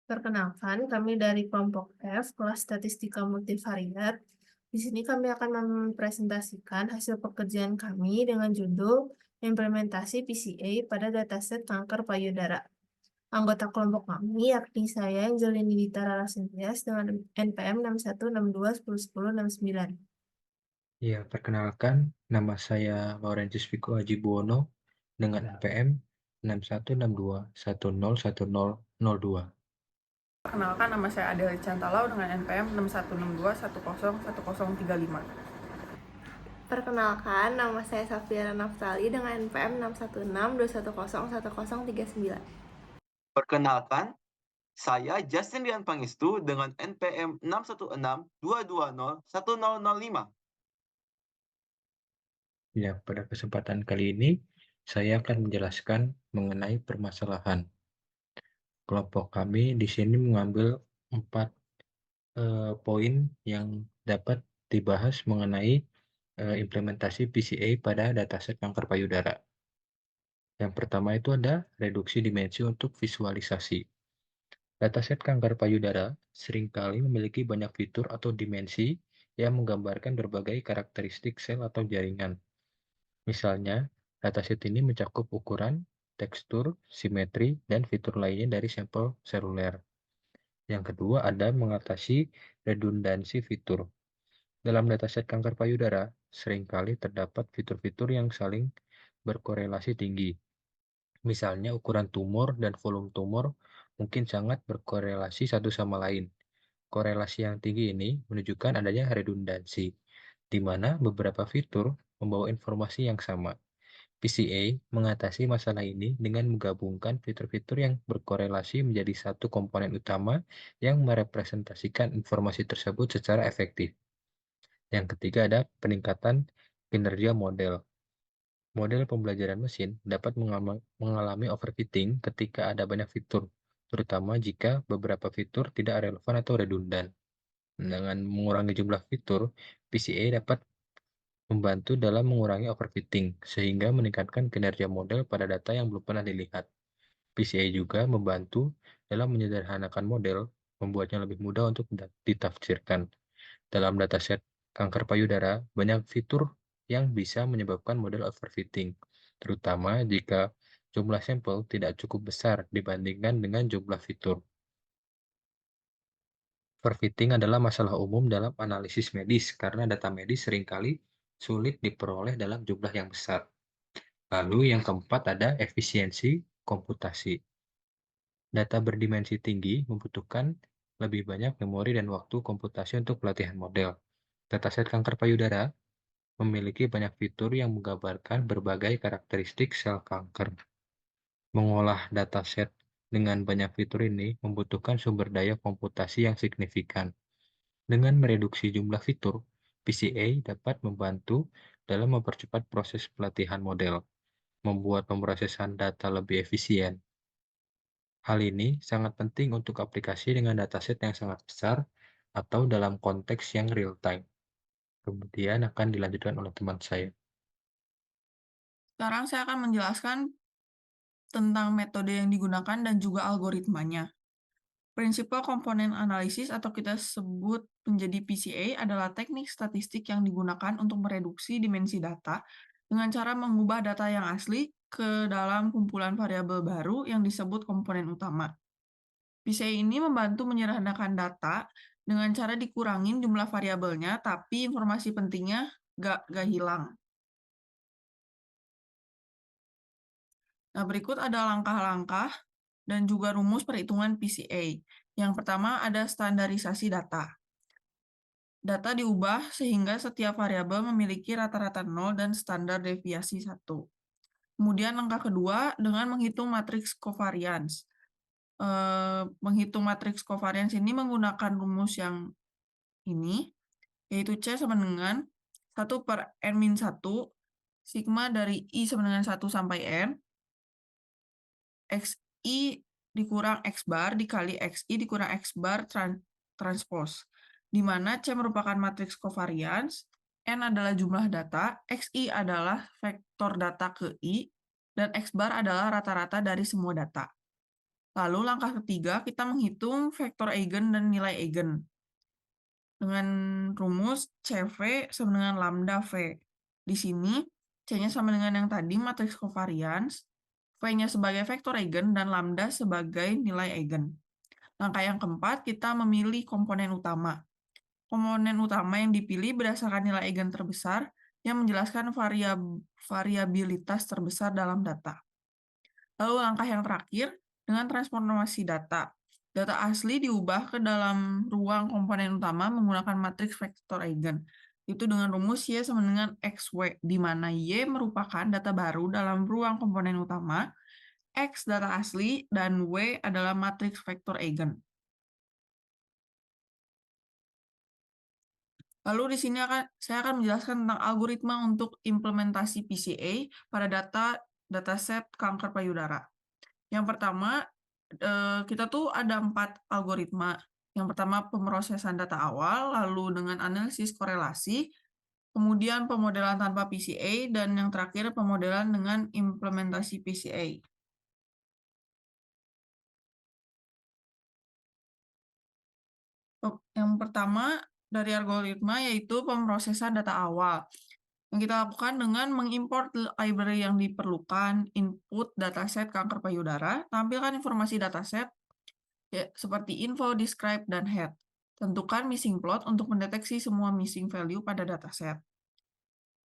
Perkenalkan, kami dari kelompok F, kelas statistika multivariat. Di sini kami akan mempresentasikan hasil pekerjaan kami dengan judul Implementasi PCA pada dataset kanker payudara. Anggota kelompok kami yakni saya, Angelini Dita Rara Sintias, dengan NPM 6162101069. Ya, perkenalkan, nama saya Laurentius Viko Aji Buwono dengan NPM 6162101002. Perkenalkan, nama saya Adele Cantalau dengan NPM 6162101035. Perkenalkan, nama saya Safiana Naftali dengan NPM 61621011039. Perkenalkan, saya Justin Rian Pangestu dengan NPM 61622010005. Ya, pada kesempatan kali ini, saya akan menjelaskan mengenai permasalahan. Kelompok kami di sini mengambil 4 poin yang dapat dibahas mengenai implementasi PCA pada dataset kanker payudara. Yang pertama itu ada reduksi dimensi untuk visualisasi. Dataset kanker payudara seringkali memiliki banyak fitur atau dimensi yang menggambarkan berbagai karakteristik sel atau jaringan. Misalnya, dataset ini mencakup ukuran, tekstur, simetri, dan fitur lainnya dari sampel seluler. Yang kedua ada mengatasi redundansi fitur. Dalam dataset kanker payudara, seringkali terdapat fitur-fitur yang saling berkorelasi tinggi. Misalnya ukuran tumor dan volume tumor mungkin sangat berkorelasi satu sama lain. Korelasi yang tinggi ini menunjukkan adanya redundansi, di mana beberapa fitur membawa informasi yang sama. PCA mengatasi masalah ini dengan menggabungkan fitur-fitur yang berkorelasi menjadi satu komponen utama yang merepresentasikan informasi tersebut secara efektif. Yang ketiga ada peningkatan kinerja model. Model pembelajaran mesin dapat mengalami overfitting ketika ada banyak fitur, terutama jika beberapa fitur tidak relevan atau redundan. Dengan mengurangi jumlah fitur, PCA dapat membantu dalam mengurangi overfitting, sehingga meningkatkan kinerja model pada data yang belum pernah dilihat. PCA juga membantu dalam menyederhanakan model, membuatnya lebih mudah untuk ditafsirkan. Dalam dataset kanker payudara, banyak fitur yang bisa menyebabkan model overfitting, terutama jika jumlah sampel tidak cukup besar dibandingkan dengan jumlah fitur. Overfitting adalah masalah umum dalam analisis medis karena data medis seringkali sulit diperoleh dalam jumlah yang besar. Lalu yang keempat ada efisiensi komputasi. Data berdimensi tinggi membutuhkan lebih banyak memori dan waktu komputasi untuk pelatihan model. Dataset kanker payudara memiliki banyak fitur yang menggambarkan berbagai karakteristik sel kanker. Mengolah dataset dengan banyak fitur ini membutuhkan sumber daya komputasi yang signifikan. Dengan mereduksi jumlah fitur, PCA dapat membantu dalam mempercepat proses pelatihan model, membuat pemrosesan data lebih efisien. Hal ini sangat penting untuk aplikasi dengan dataset yang sangat besar atau dalam konteks yang real-time. Kemudian akan dilanjutkan oleh teman saya. Sekarang saya akan menjelaskan tentang metode yang digunakan dan juga algoritmanya. Prinsipal komponen analisis atau kita sebut menjadi PCA adalah teknik statistik yang digunakan untuk mereduksi dimensi data dengan cara mengubah data yang asli ke dalam kumpulan variabel baru yang disebut komponen utama. PCA ini membantu menyederhanakan data dengan cara dikurangin jumlah variabelnya, tapi informasi pentingnya nggak hilang. Nah, berikut ada langkah-langkah dan juga rumus perhitungan PCA. Yang pertama ada standarisasi data. Data diubah sehingga setiap variabel memiliki rata-rata 0 dan standar deviasi 1. Kemudian langkah kedua dengan menghitung matriks covariance. Menghitung matriks covariance ini menggunakan rumus yang ini, yaitu C sama dengan 1 per N-1, sigma dari I sama dengan 1 sampai N, XI dikurang X bar dikali XI dikurang X bar transpose, di mana C merupakan matriks covariance, N adalah jumlah data, XI adalah vektor data ke I, dan X bar adalah rata-rata dari semua data. Lalu langkah ketiga, kita menghitung vektor eigen dan nilai eigen. Dengan rumus CV sama dengan lambda V. Di sini, C-nya sama dengan yang tadi, matriks covariance, V-nya sebagai vektor eigen, dan lambda sebagai nilai eigen. Langkah yang keempat, kita memilih komponen utama. Komponen utama yang dipilih berdasarkan nilai eigen terbesar yang menjelaskan variabilitas terbesar dalam data. Lalu langkah yang terakhir, dengan transformasi data. Data asli diubah ke dalam ruang komponen utama menggunakan matriks vektor eigen. Itu dengan rumus Y sama dengan XW, di mana Y merupakan data baru dalam ruang komponen utama, X data asli, dan W adalah matriks vektor eigen. Lalu di sini saya akan menjelaskan tentang algoritma untuk implementasi PCA pada dataset kanker payudara. Yang pertama, kita tuh ada 4 algoritma. Yang pertama pemrosesan data awal, lalu dengan analisis korelasi, kemudian pemodelan tanpa PCA, dan yang terakhir pemodelan dengan implementasi PCA. Yang pertama dari algoritma yaitu pemrosesan data awal. Yang kita lakukan dengan mengimport library yang diperlukan, input dataset kanker payudara, tampilkan informasi dataset ya, seperti info, describe, dan head. Tentukan missing plot untuk mendeteksi semua missing value pada dataset.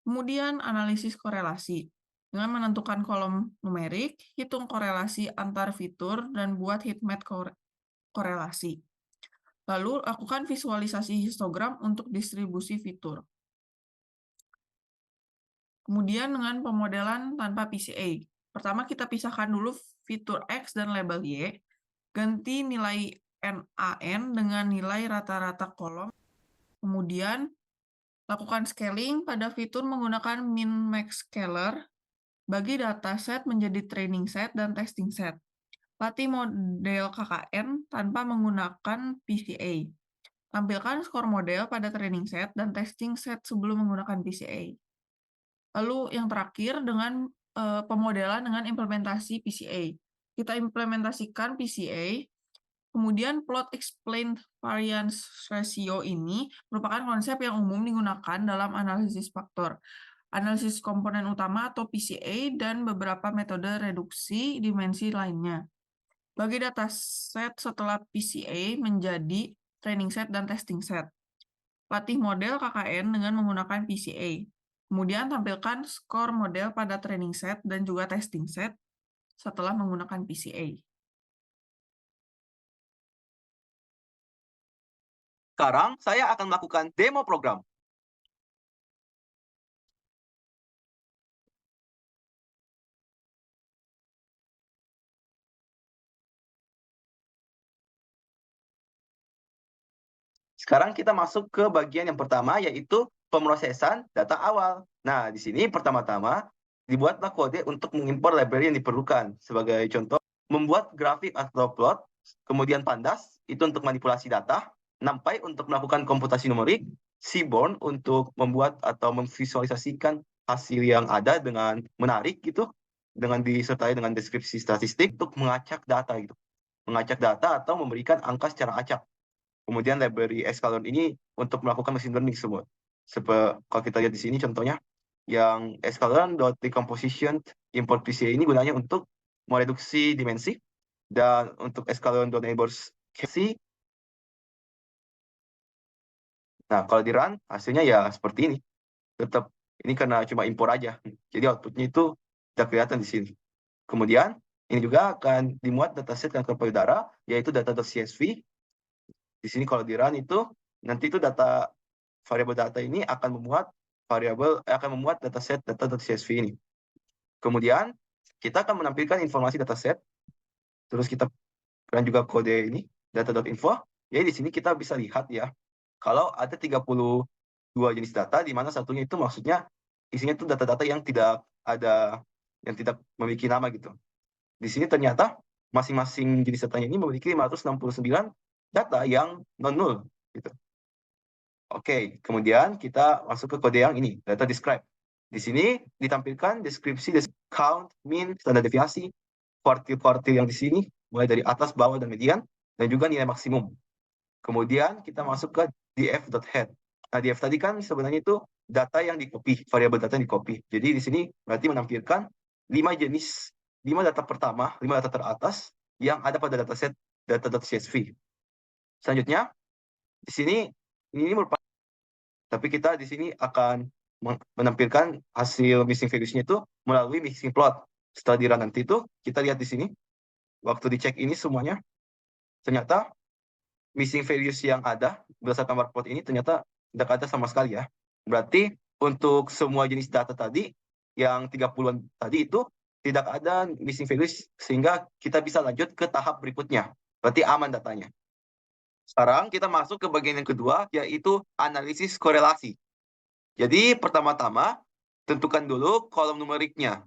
Kemudian analisis korelasi. Dengan menentukan kolom numerik, hitung korelasi antar fitur, dan buat heatmap korelasi. Lalu lakukan visualisasi histogram untuk distribusi fitur. Kemudian dengan pemodelan tanpa PCA. Pertama kita pisahkan dulu fitur X dan label Y, ganti nilai NaN dengan nilai rata-rata kolom. Kemudian lakukan scaling pada fitur menggunakan min-max scaler, bagi dataset menjadi training set dan testing set. Latih model KKN tanpa menggunakan PCA. Tampilkan skor model pada training set dan testing set sebelum menggunakan PCA. Lalu yang terakhir dengan pemodelan dengan implementasi PCA. Kita implementasikan PCA, kemudian plot explained variance ratio ini merupakan konsep yang umum digunakan dalam analisis faktor, analisis komponen utama atau PCA, dan beberapa metode reduksi dimensi lainnya. Bagi dataset setelah PCA menjadi training set dan testing set. Latih model KKN dengan menggunakan PCA. Kemudian tampilkan skor model pada training set dan juga testing set setelah menggunakan PCA. Sekarang saya akan melakukan demo program. Sekarang kita masuk ke bagian yang pertama, yaitu pemrosesan data awal. Nah, di sini pertama-tama dibuatlah kode untuk mengimpor library yang diperlukan. Sebagai contoh, membuat grafik atau plot, kemudian pandas, itu untuk manipulasi data, NumPy untuk melakukan komputasi numerik, Seaborn untuk membuat atau memvisualisasikan hasil yang ada dengan menarik gitu, dengan disertai dengan deskripsi statistik untuk mengacak data gitu. Mengacak data atau memberikan angka secara acak. Kemudian library Escalon ini untuk melakukan machine learning semua. Kalau kita lihat di sini contohnya, yang Escalon.decomposition import PCA ini gunanya untuk mereduksi dimensi, dan untuk Escalon.neighbors KC. Nah, kalau di run, hasilnya ya seperti ini. Tetap, ini karena cuma impor aja. Jadi outputnya itu tidak kelihatan di sini. Kemudian, ini juga akan dimuat dataset kanker payudara, yaitu data.csv. Di sini kalau di run itu, nanti itu variabel data ini akan memuat dataset data.csv ini. Kemudian kita akan menampilkan informasi dataset. Terus kita run juga kode ini data.info. Jadi di sini kita bisa lihat ya, kalau ada 32 jenis data, di mana satunya itu maksudnya isinya itu data-data yang tidak memiliki nama gitu. Di sini ternyata masing-masing jenis datanya ini memiliki 569 data yang non-null gitu. Oke, kemudian kita masuk ke kode yang ini, data describe. Di sini ditampilkan deskripsi count, mean, standar deviasi, kuartil-kuartil yang di sini, mulai dari atas, bawah, dan median, dan juga nilai maksimum. Kemudian kita masuk ke df.head. Nah, df tadi kan sebenarnya itu data yang di-copy, variabel data yang di-copy. Jadi di sini berarti menampilkan 5 data pertama, 5 data teratas yang ada pada dataset data.csv. Selanjutnya, di sini ini merupakan, tapi kita di sini akan menampilkan hasil missing values-nya itu melalui missing plot. Setelah di run nanti itu, kita lihat di sini, waktu dicek ini semuanya, ternyata missing values yang ada berdasarkan workplot ini ternyata tidak ada sama sekali ya. Berarti untuk semua jenis data tadi, yang 30-an tadi itu tidak ada missing values, sehingga kita bisa lanjut ke tahap berikutnya. Berarti aman datanya. Sekarang kita masuk ke bagian yang kedua, yaitu analisis korelasi. Jadi pertama-tama, tentukan dulu kolom numeriknya.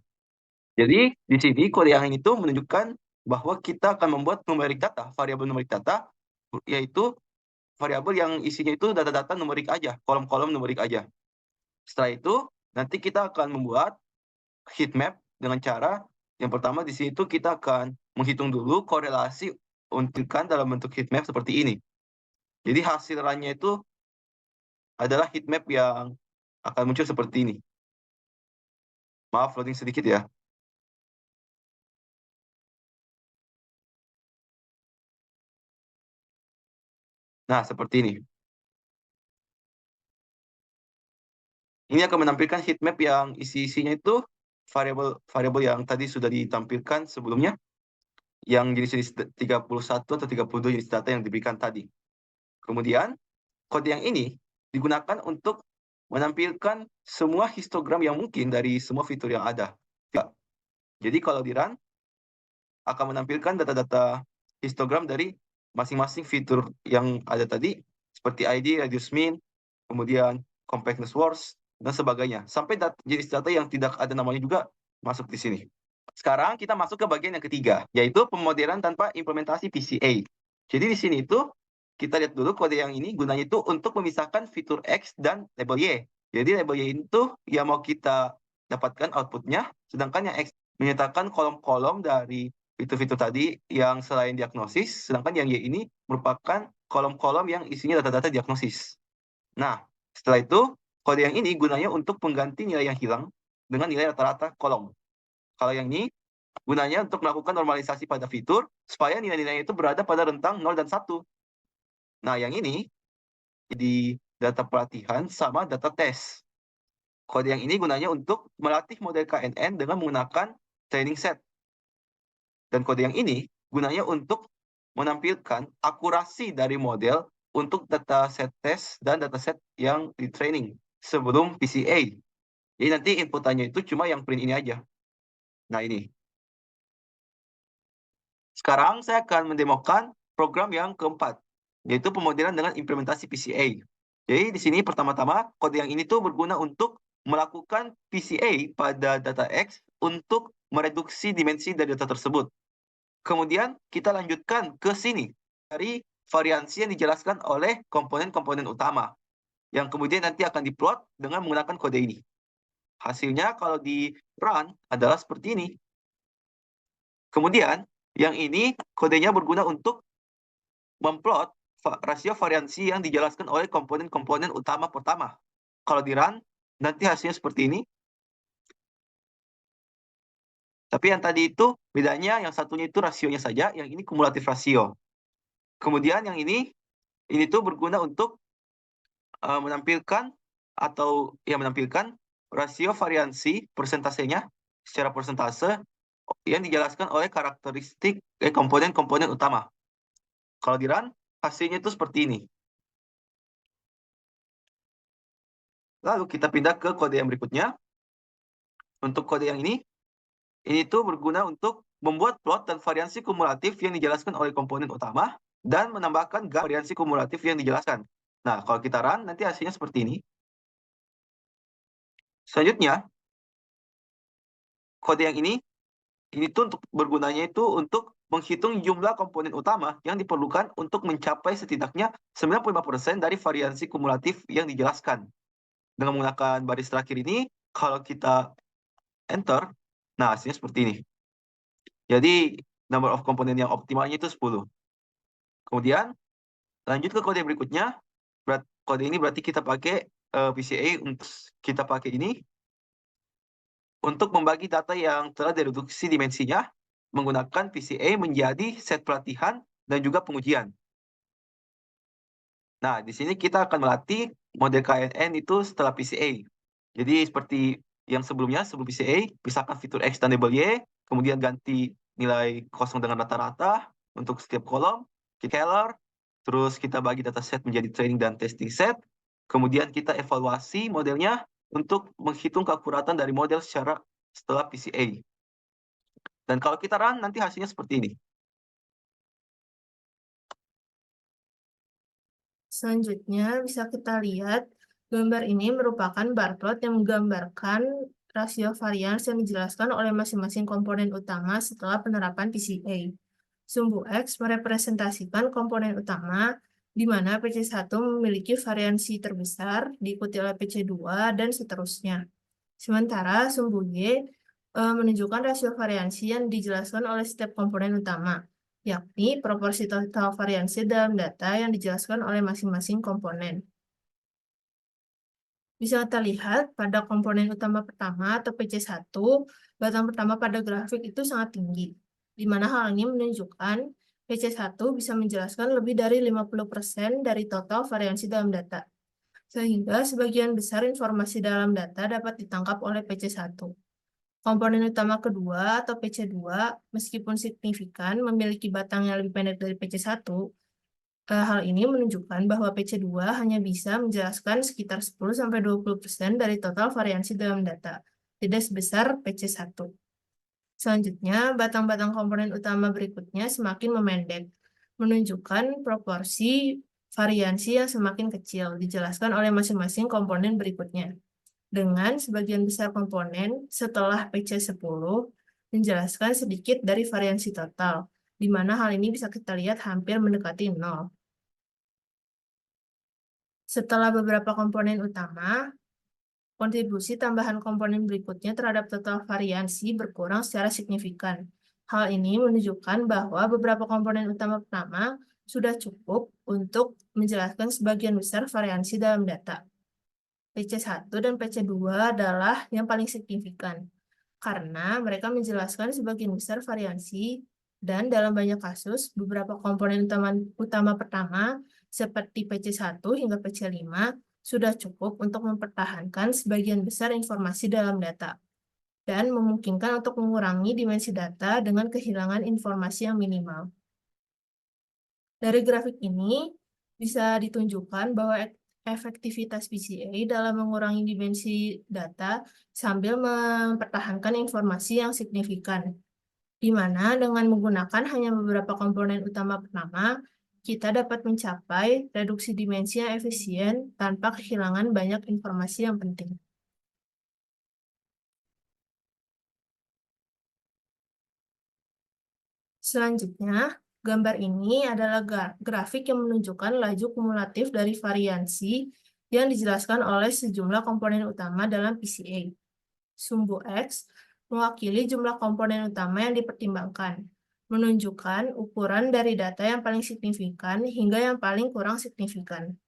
Jadi di sini kode yang ini tuh menunjukkan bahwa kita akan membuat numerik data, variabel numerik data, yaitu variabel yang isinya itu data-data numerik aja, kolom-kolom numerik aja. Setelah itu, nanti kita akan membuat heat map dengan cara yang pertama di sini itu kita akan menghitung dulu korelasi untukkan dalam bentuk heat map seperti ini. Jadi hasil runnya itu adalah heat map yang akan muncul seperti ini. Maaf, loading sedikit ya. Nah, seperti ini. Ini akan menampilkan heat map yang isi-isinya itu variabel yang tadi sudah ditampilkan sebelumnya, yang jenis 31 atau 32 jenis data yang diberikan tadi. Kemudian, kode yang ini digunakan untuk menampilkan semua histogram yang mungkin dari semua fitur yang ada. Jadi kalau di run, akan menampilkan data-data histogram dari masing-masing fitur yang ada tadi, seperti ID, radius mean, kemudian compactness worst, dan sebagainya. Sampai jenis data yang tidak ada namanya juga masuk di sini. Sekarang kita masuk ke bagian yang ketiga, yaitu pemodelan tanpa implementasi PCA. Jadi di sini itu, kita lihat dulu kode yang ini gunanya itu untuk memisahkan fitur X dan label Y. Jadi label Y itu yang mau kita dapatkan outputnya, sedangkan yang X menyatakan kolom-kolom dari fitur-fitur tadi yang selain diagnosis, sedangkan yang Y ini merupakan kolom-kolom yang isinya data-data diagnosis. Nah, setelah itu, kode yang ini gunanya untuk pengganti nilai yang hilang dengan nilai rata-rata kolom. Kalau yang ini, gunanya untuk melakukan normalisasi pada fitur, supaya nilai-nilai itu berada pada rentang 0 dan 1. Nah, yang ini, di data pelatihan sama data tes. Kode yang ini gunanya untuk melatih model KNN dengan menggunakan training set. Dan kode yang ini gunanya untuk menampilkan akurasi dari model untuk dataset tes dan dataset yang di training sebelum PCA. Jadi nanti inputannya itu cuma yang print ini aja. Nah ini. Sekarang saya akan mendemokan program yang keempat, yaitu pemodelan dengan implementasi PCA. Jadi di sini pertama-tama kode yang ini tuh berguna untuk melakukan PCA pada data X untuk mereduksi dimensi dari data tersebut. Kemudian kita lanjutkan ke sini dari variansi yang dijelaskan oleh komponen-komponen utama, yang kemudian nanti akan diplot dengan menggunakan kode ini. Hasilnya kalau di run adalah seperti ini. Kemudian yang ini kodenya berguna untuk memplot rasio variansi yang dijelaskan oleh komponen-komponen utama pertama. Kalau di run nanti hasilnya seperti ini. Tapi yang tadi itu bedanya yang satunya itu rasionya saja, yang ini kumulatif rasio. Kemudian yang ini tuh berguna untuk menampilkan rasio variansi persentasenya secara persentase yang dijelaskan oleh karakteristik komponen-komponen utama. Kalau di run, hasilnya itu seperti ini. Lalu kita pindah ke kode yang berikutnya. Untuk kode yang ini tuh berguna untuk membuat plot dan variansi kumulatif yang dijelaskan oleh komponen utama dan menambahkan variansi kumulatif yang dijelaskan. Nah, kalau kita run, nanti hasilnya seperti ini. Selanjutnya, kode yang ini tuh untuk bergunanya itu untuk menghitung jumlah komponen utama yang diperlukan untuk mencapai setidaknya 95% dari variansi kumulatif yang dijelaskan. Dengan menggunakan baris terakhir ini, kalau kita enter, nah hasilnya seperti ini. Jadi number of komponen yang optimalnya itu 10. Kemudian lanjut ke kode berikutnya. Kode ini berarti kita pakai PCA untuk kita pakai ini untuk membagi data yang telah direduksi dimensinya menggunakan PCA menjadi set pelatihan dan juga pengujian. Nah, di sini kita akan melatih model KNN itu setelah PCA. Jadi seperti yang sebelumnya, sebelum PCA, pisahkan fitur X dan label Y, kemudian ganti nilai kosong dengan rata-rata untuk setiap kolom, scalar, terus kita bagi dataset menjadi training dan testing set, kemudian kita evaluasi modelnya untuk menghitung keakuratan dari model setelah PCA. Dan kalau kita run, nanti hasilnya seperti ini. Selanjutnya bisa kita lihat gambar ini merupakan bar plot yang menggambarkan rasio varians yang dijelaskan oleh masing-masing komponen utama setelah penerapan PCA. Sumbu X merepresentasikan komponen utama di mana PC1 memiliki variansi terbesar, diikuti oleh PC2, dan seterusnya. Sementara sumbu Y menunjukkan rasio variansi yang dijelaskan oleh setiap komponen utama, yakni proporsi total variansi dalam data yang dijelaskan oleh masing-masing komponen. Bisa kita lihat pada komponen utama pertama atau PC1, batang pertama pada grafik itu sangat tinggi, di mana hal ini menunjukkan PC1 bisa menjelaskan lebih dari 50% dari total variansi dalam data, sehingga sebagian besar informasi dalam data dapat ditangkap oleh PC1. Komponen utama kedua atau PC2, meskipun signifikan memiliki batang yang lebih pendek dari PC1, hal ini menunjukkan bahwa PC2 hanya bisa menjelaskan sekitar 10-20% dari total variansi dalam data, tidak sebesar PC1. Selanjutnya, batang-batang komponen utama berikutnya semakin memendek, menunjukkan proporsi variansi yang semakin kecil, dijelaskan oleh masing-masing komponen berikutnya. Dengan sebagian besar komponen setelah PC10 menjelaskan sedikit dari variansi total, di mana hal ini bisa kita lihat hampir mendekati 0. Setelah beberapa komponen utama, kontribusi tambahan komponen berikutnya terhadap total variansi berkurang secara signifikan. Hal ini menunjukkan bahwa beberapa komponen utama pertama sudah cukup untuk menjelaskan sebagian besar variansi dalam data. PC1 dan PC2 adalah yang paling signifikan, karena mereka menjelaskan sebagian besar variansi, dan dalam banyak kasus, beberapa komponen utama pertama, seperti PC1 hingga PC5, sudah cukup untuk mempertahankan sebagian besar informasi dalam data, dan memungkinkan untuk mengurangi dimensi data dengan kehilangan informasi yang minimal. Dari grafik ini, bisa ditunjukkan bahwa efektivitas PCA dalam mengurangi dimensi data sambil mempertahankan informasi yang signifikan, di mana dengan menggunakan hanya beberapa komponen utama pertama, kita dapat mencapai reduksi dimensi yang efisien tanpa kehilangan banyak informasi yang penting. Selanjutnya, gambar ini adalah grafik yang menunjukkan laju kumulatif dari variansi yang dijelaskan oleh sejumlah komponen utama dalam PCA. Sumbu X mewakili jumlah komponen utama yang dipertimbangkan, menunjukkan ukuran dari data yang paling signifikan hingga yang paling kurang signifikan.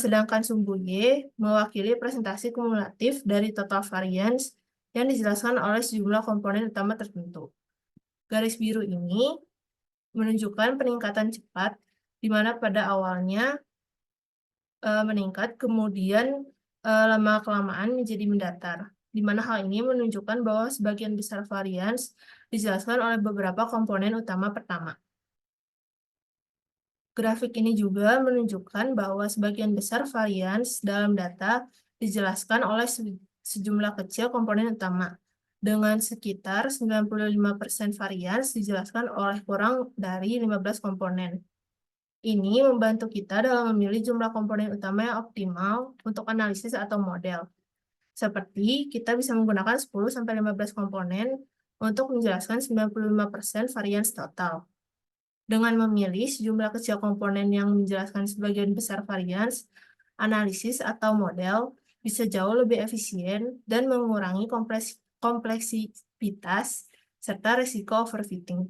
Sedangkan sumbu Y mewakili presentasi kumulatif dari total variance yang dijelaskan oleh sejumlah komponen utama tertentu. Garis biru ini menunjukkan peningkatan cepat, di mana pada awalnya meningkat, kemudian lama-kelamaan menjadi mendatar, di mana hal ini menunjukkan bahwa sebagian besar varians dijelaskan oleh beberapa komponen utama pertama. Grafik ini juga menunjukkan bahwa sebagian besar varians dalam data dijelaskan oleh sejumlah kecil komponen utama, dengan sekitar 95% varians dijelaskan oleh kurang dari 15 komponen. Ini membantu kita dalam memilih jumlah komponen utama yang optimal untuk analisis atau model. Seperti kita bisa menggunakan 10-15 komponen untuk menjelaskan 95% varians total. Dengan memilih sejumlah kecil komponen yang menjelaskan sebagian besar varians, analisis atau model bisa jauh lebih efisien dan mengurangi kompleksitas serta risiko overfitting.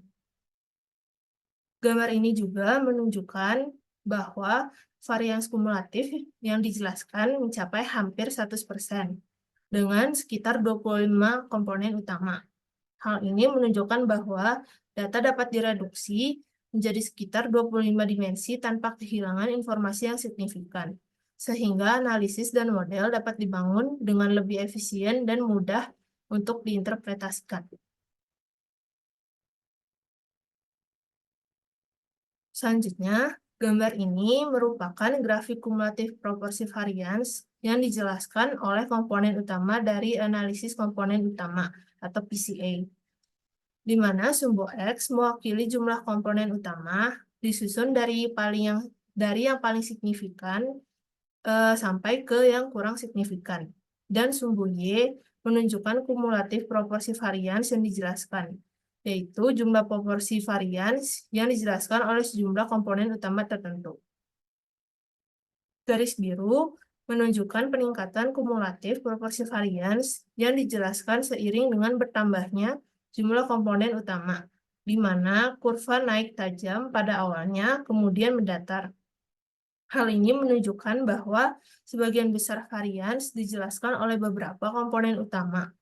Gambar ini juga menunjukkan bahwa varians kumulatif yang dijelaskan mencapai hampir 100% dengan sekitar 25 komponen utama. Hal ini menunjukkan bahwa data dapat direduksi menjadi sekitar 25 dimensi tanpa kehilangan informasi yang signifikan, sehingga analisis dan model dapat dibangun dengan lebih efisien dan mudah untuk diinterpretasikan. Selanjutnya, gambar ini merupakan grafik kumulatif proporsi varians yang dijelaskan oleh komponen utama dari analisis komponen utama atau PCA, di mana sumbu X mewakili jumlah komponen utama disusun dari yang paling signifikan sampai ke yang kurang signifikan, dan sumbu Y menunjukkan kumulatif proporsi varians yang dijelaskan, yaitu jumlah proporsi varians yang dijelaskan oleh sejumlah komponen utama tertentu. Garis biru menunjukkan peningkatan kumulatif proporsi varians yang dijelaskan seiring dengan bertambahnya jumlah komponen utama, di mana kurva naik tajam pada awalnya kemudian mendatar. Hal ini menunjukkan bahwa sebagian besar varians dijelaskan oleh beberapa komponen utama.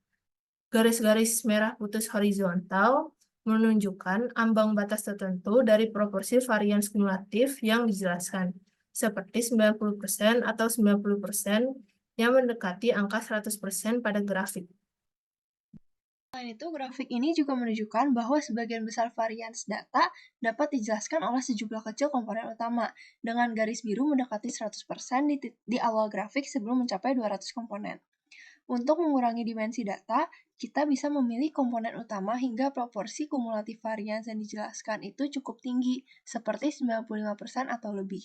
Garis-garis merah putus horizontal menunjukkan ambang batas tertentu dari proporsi varians kumulatif yang dijelaskan, seperti 90% atau 90% yang mendekati angka 100% pada grafik. Selain itu, grafik ini juga menunjukkan bahwa sebagian besar varians data dapat dijelaskan oleh sejumlah kecil komponen utama, dengan garis biru mendekati 100% di awal grafik sebelum mencapai 200 komponen. Untuk mengurangi dimensi data, kita bisa memilih komponen utama hingga proporsi kumulatif varians yang dijelaskan itu cukup tinggi, seperti 95% atau lebih.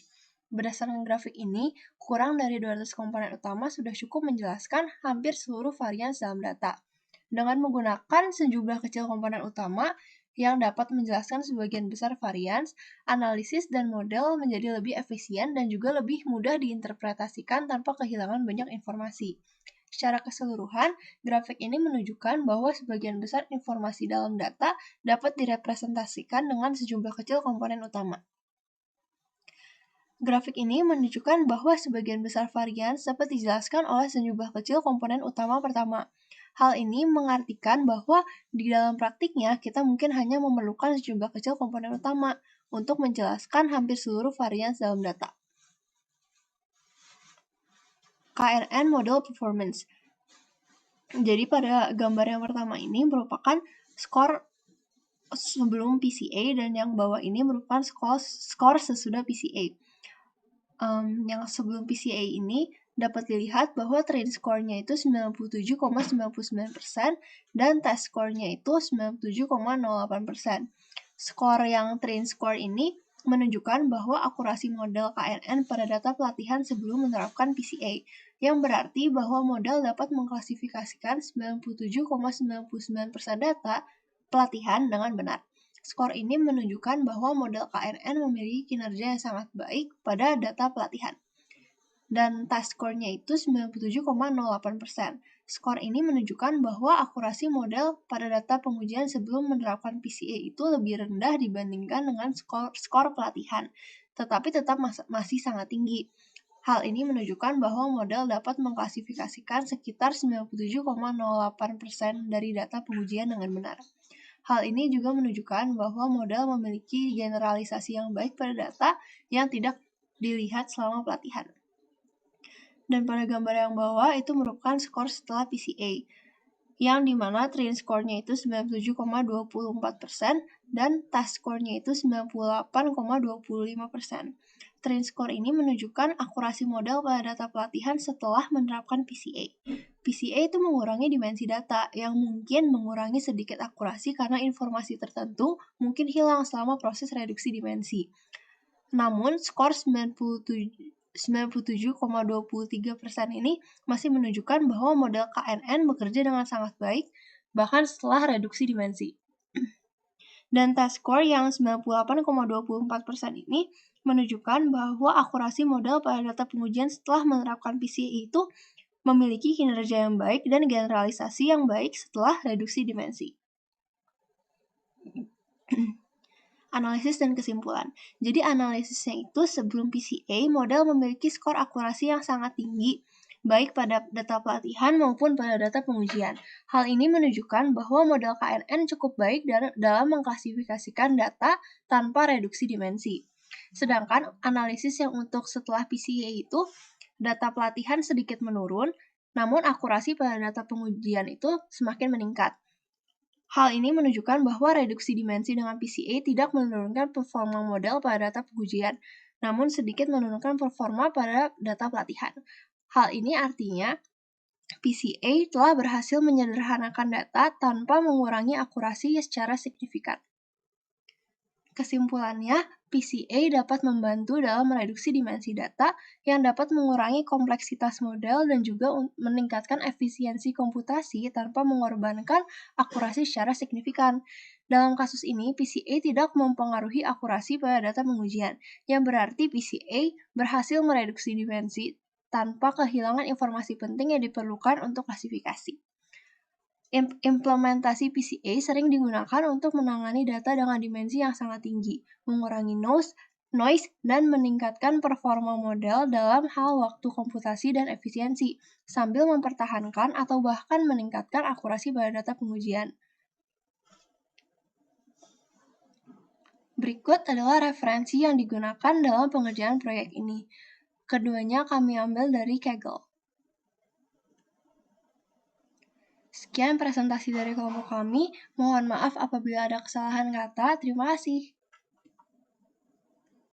Berdasarkan grafik ini, kurang dari 200 komponen utama sudah cukup menjelaskan hampir seluruh varians dalam data. Dengan menggunakan sejumlah kecil komponen utama yang dapat menjelaskan sebagian besar varians, analisis dan model menjadi lebih efisien dan juga lebih mudah diinterpretasikan tanpa kehilangan banyak informasi. Secara keseluruhan, grafik ini menunjukkan bahwa sebagian besar informasi dalam data dapat direpresentasikan dengan sejumlah kecil komponen utama. Grafik ini menunjukkan bahwa sebagian besar varians dapat dijelaskan oleh sejumlah kecil komponen utama pertama. Hal ini mengartikan bahwa di dalam praktiknya kita mungkin hanya memerlukan sejumlah kecil komponen utama untuk menjelaskan hampir seluruh varians dalam data. KNN Model Performance. Jadi pada gambar yang pertama ini merupakan skor sebelum PCA dan yang bawah ini merupakan skor sesudah PCA. Yang sebelum PCA ini dapat dilihat bahwa train score-nya itu 97,99% dan test score-nya itu 97,08%. Skor yang train score ini menunjukkan bahwa akurasi model KNN pada data pelatihan sebelum menerapkan PCA, yang berarti bahwa model dapat mengklasifikasikan 97,99% data pelatihan dengan benar. Skor ini menunjukkan bahwa model KNN memiliki kinerja yang sangat baik pada data pelatihan. Dan test score-nya itu 97,08%. Skor ini menunjukkan bahwa akurasi model pada data pengujian sebelum menerapkan PCA itu lebih rendah dibandingkan dengan skor pelatihan, tetapi tetap masih sangat tinggi. Hal ini menunjukkan bahwa model dapat mengklasifikasikan sekitar 97,08% dari data pengujian dengan benar. Hal ini juga menunjukkan bahwa model memiliki generalisasi yang baik pada data yang tidak dilihat selama pelatihan. Dan pada gambar yang bawah itu merupakan skor setelah PCA, yang dimana train score-nya itu 97,24% dan test score-nya itu 98,25%. Train score ini menunjukkan akurasi model pada data pelatihan setelah menerapkan PCA. PCA itu mengurangi dimensi data, yang mungkin mengurangi sedikit akurasi karena informasi tertentu mungkin hilang selama proses reduksi dimensi. Namun, skor 97,23% ini masih menunjukkan bahwa model KNN bekerja dengan sangat baik, bahkan setelah reduksi dimensi. Dan test score yang 98,24% ini menunjukkan bahwa akurasi model pada data pengujian setelah menerapkan PCA itu memiliki kinerja yang baik dan generalisasi yang baik setelah reduksi dimensi. Analisis dan kesimpulan. Jadi analisisnya itu sebelum PCA, model memiliki skor akurasi yang sangat tinggi, baik pada data pelatihan maupun pada data pengujian. Hal ini menunjukkan bahwa model KNN cukup baik dalam mengklasifikasikan data tanpa reduksi dimensi. Sedangkan analisis yang untuk setelah PCA itu, data pelatihan sedikit menurun, namun akurasi pada data pengujian itu semakin meningkat. Hal ini menunjukkan bahwa reduksi dimensi dengan PCA tidak menurunkan performa model pada data pengujian, namun sedikit menurunkan performa pada data pelatihan. Hal ini artinya PCA telah berhasil menyederhanakan data tanpa mengurangi akurasi secara signifikan. Kesimpulannya, PCA dapat membantu dalam mereduksi dimensi data yang dapat mengurangi kompleksitas model dan juga meningkatkan efisiensi komputasi tanpa mengorbankan akurasi secara signifikan. Dalam kasus ini, PCA tidak mempengaruhi akurasi pada data pengujian, yang berarti PCA berhasil mereduksi dimensi tanpa kehilangan informasi penting yang diperlukan untuk klasifikasi. Implementasi PCA sering digunakan untuk menangani data dengan dimensi yang sangat tinggi, mengurangi noise, dan meningkatkan performa model dalam hal waktu komputasi dan efisiensi, sambil mempertahankan atau bahkan meningkatkan akurasi pada data pengujian. Berikut adalah referensi yang digunakan dalam pengerjaan proyek ini. Keduanya kami ambil dari Kaggle. Sekian presentasi dari kelompok kami. Mohon maaf apabila ada kesalahan kata. Terima kasih.